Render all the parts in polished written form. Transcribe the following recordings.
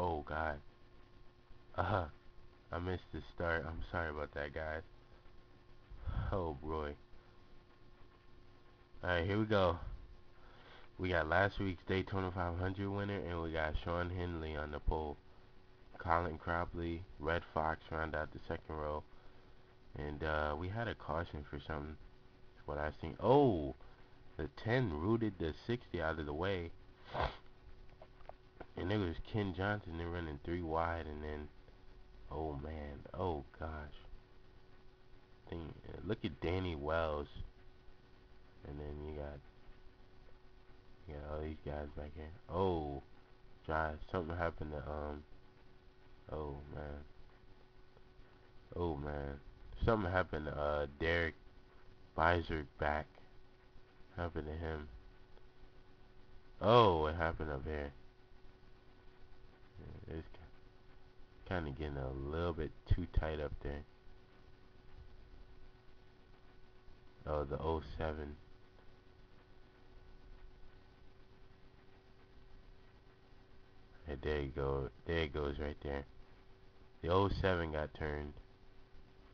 Oh God. Uh-huh. I missed the start. I'm sorry about that, guys. Oh boy. Alright, here we go. We got last week's Daytona 500 winner, and we got Sean Henley on the pole. Colin Cropley, Red Fox round out the second row. And we had a caution for something. That's what I seen. Oh, the 10 rooted the 60 out of the way. And it was Ken Johnson. They're running 3 wide, and then, oh man, oh gosh. Look at Danny Wells. And then you got all these guys back here. Oh, Josh, something happened to, oh man. Oh man. Something happened to, Derek Beiser back. Happened to him. Oh, what happened up here? It's kind of getting a little bit too tight up there. Oh, the '07. Hey, there you go. There it goes right there. The '07 got turned.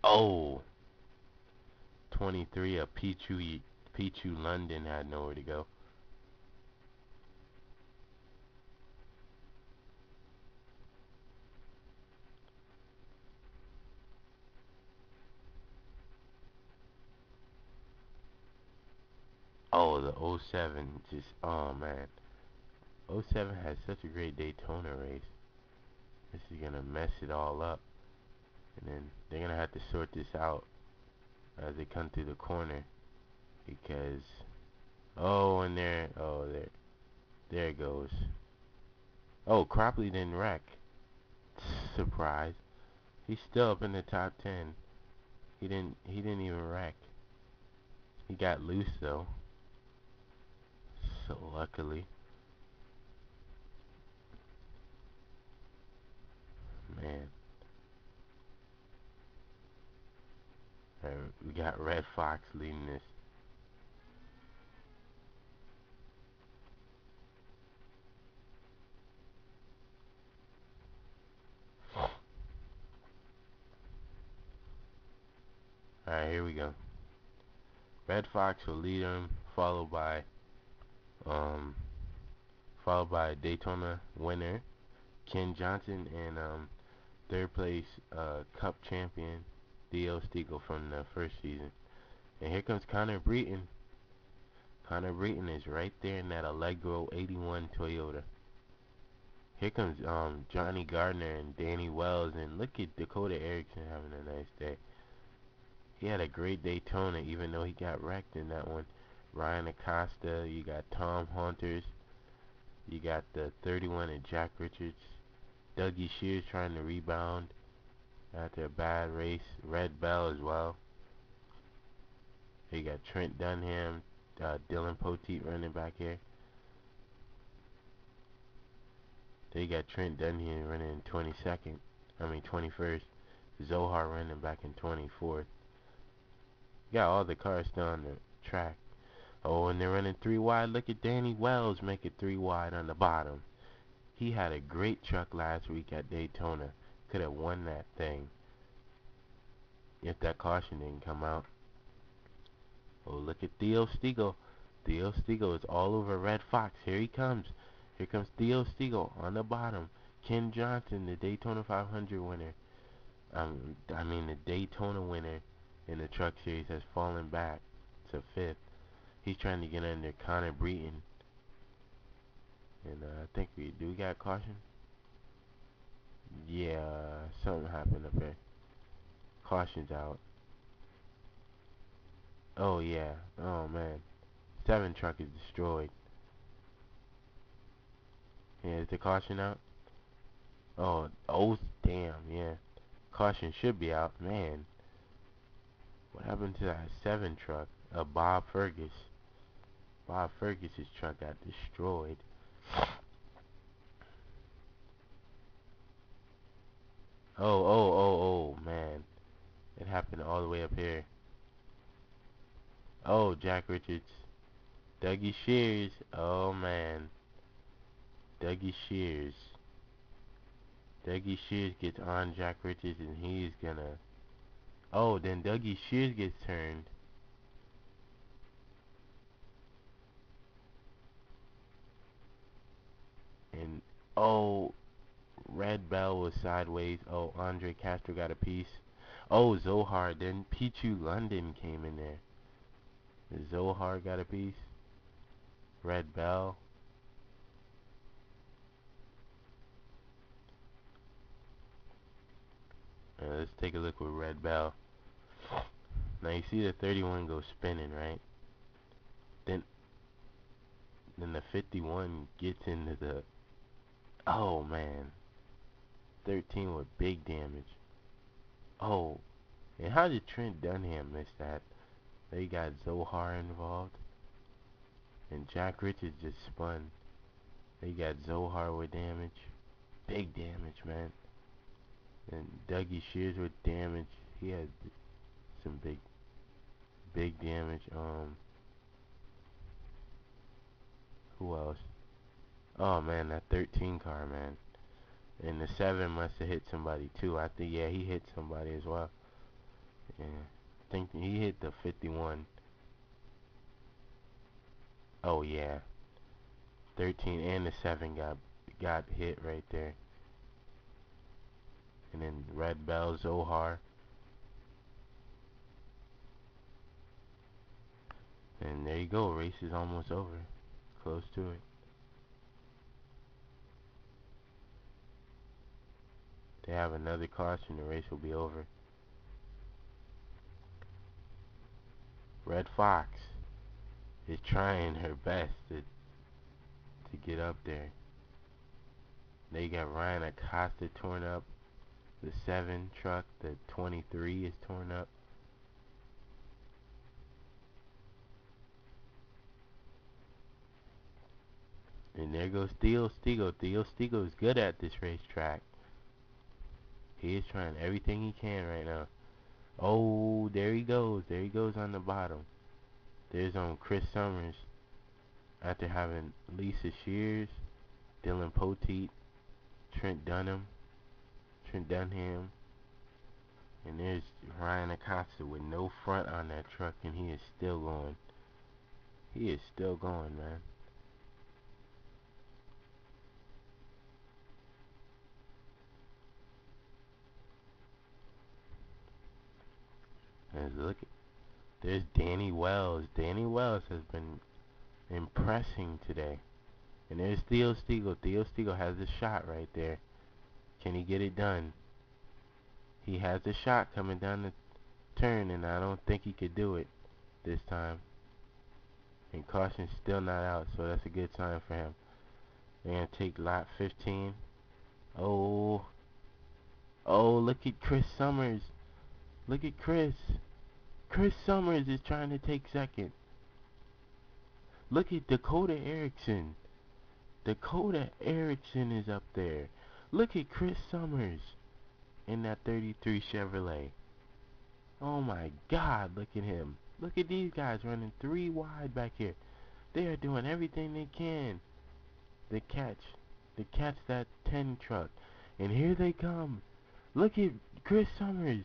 Oh, 23 of Pichu London had nowhere to go. Oh, the '07 just, oh man. '07 had such a great Daytona race. This is going to mess it all up. And then they're going to have to sort this out as they come through the corner. Because, oh, and there it goes. Oh, Cropley didn't wreck. Surprise. He's still up in the top 10. He didn't even wreck. He got loose though. So luckily. Man. We got Red Fox leading this. Alright, here we go. Red Fox will lead him, um followed by Daytona winner Ken Johnson, and third place Cup champion Theo Stiegel from the first season. And here comes Connor Breton. Connor Breton is right there in that Allegro 81 Toyota. Here comes Johnny Gardner and Danny Wells, and look at Dakota Erickson having a nice day. He had a great Daytona, even though he got wrecked in that one. Ryan Acosta, you got Tom Haunters, you got the 31 and Jack Richards. Dougie Shears trying to rebound after a bad race. Red Bell as well. You got Trent Dunham, Dylan Poteet running back here. They got Trent Dunham running in 22nd. 21st. Zohar running back in 24th. Got all the cars still on the track. Oh, and they're running 3 wide. Look at Danny Wells make it 3 wide on the bottom. He had a great truck last week at Daytona. Could have won that thing if that caution didn't come out. Oh, look at Theo Stiegel. Theo Stiegel is all over Red Fox. Here he comes. Here comes Theo Stiegel on the bottom. Ken Johnson, the Daytona 500 winner. The Daytona winner in the truck series has fallen back to 5th. He's trying to get under Connor Breton. And I think we got caution? Yeah, something happened up there. Caution's out. Oh yeah. Oh man. 7 truck is destroyed. Yeah, is the caution out? Oh, damn, yeah. Caution should be out. Man, what happened to that 7 truck? Bob Fergus. Bob Fergus's truck got destroyed. Oh, man. It happened all the way up here. Oh, Jack Richards. Dougie Shears. Oh, man. Dougie Shears. Dougie Shears gets on Jack Richards and he's gonna... Oh, then Dougie Shears gets turned. And, oh, Red Bell was sideways. Oh, Andre Castro got a piece. Oh, Zohar. Then Pichu London came in there. Zohar got a piece. Red Bell. Let's take a look with Red Bell. Now you see the 31 go spinning, right? Then the 51 gets into the... Oh, man. 13 with big damage. Oh, and how did Trent Dunham miss that? They got Zohar involved. And Jack Richards just spun. They got Zohar with damage. Big damage, man. And Dougie Shears with damage. He had some big damage. Who else? Oh, man, that 13 car, man. And the 7 must have hit somebody, too. I think, yeah, he hit somebody as well. Yeah. I think he hit the 51. Oh, yeah. 13 and the 7 got hit right there. And then Red Bell, Zohar. And there you go. Race is almost over. Close to it. They have another caution. The race will be over. Red Fox is trying her best to get up there. They got Ryan Acosta torn up. The 7 truck, the 23 is torn up. And there goes Theo Stigo. Theo Stigo is good at this racetrack. He is trying everything he can right now. Oh, there he goes. There he goes on the bottom. There's Chris Summers after having Lisa Shears, Dylan Poteet, Trent Dunham, Trent Dunham, and there's Ryan Acosta with no front on that truck, and he is still going. He is still going, man. And look, there's Danny Wells. Danny Wells has been impressing today. And there's Theo Stigo. Theo Stigo has a shot right there. Can he get it done? He has a shot coming down the turn, and I don't think he could do it this time. And caution's still not out, so that's a good sign for him. They're going to take lap 15. Oh. Oh, look at Chris Summers. Look at Chris. Chris Summers is trying to take second. Look at Dakota Erickson. Dakota Erickson is up there. Look at Chris Summers in that 33 Chevrolet. Oh my God, look at him. Look at these guys running 3 wide back here. They are doing everything they can to catch that 10 truck. And here they come. Look at Chris Summers.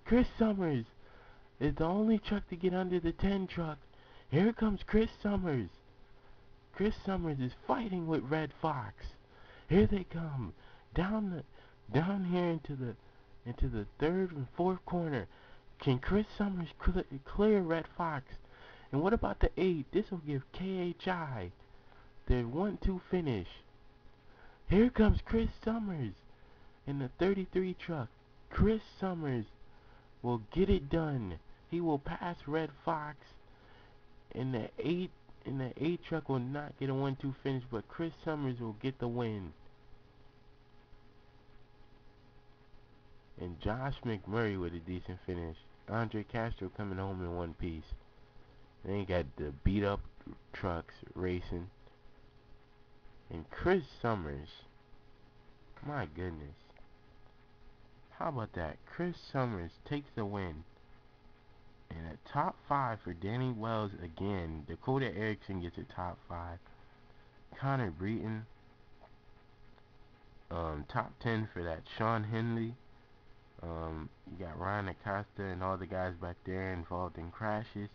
Chris Summers is the only truck to get under the 10 truck. Here comes Chris Summers. Chris Summers is fighting with Red Fox. Here they come. Down here into the third and fourth corner. Can Chris Summers clear Red Fox? And what about the 8? This will give KHI their 1-2 finish. Here comes Chris Summers in the 33 truck. Chris Summers will get it done. He will pass Red Fox, and the 8 truck will not get a 1-2 finish, but Chris Summers will get the win. And Josh McMurray with a decent finish. Andre Castro coming home in one piece. Then you got the beat up trucks racing. And Chris Summers. My goodness. How about that? Chris Summers takes the win. And a top 5 for Danny Wells again. Dakota Erickson gets a top 5. Connor Breton. Top 10 for that, Sean Henley. You got Ryan Acosta and all the guys back there involved in crashes.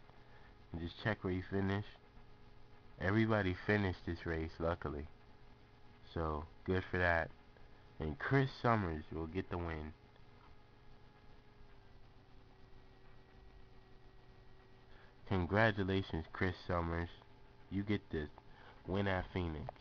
And just check where he finished. Everybody finished this race, luckily. So, good for that. And Chris Summers will get the win. Congratulations, Chris Summers. You get the win at Phoenix.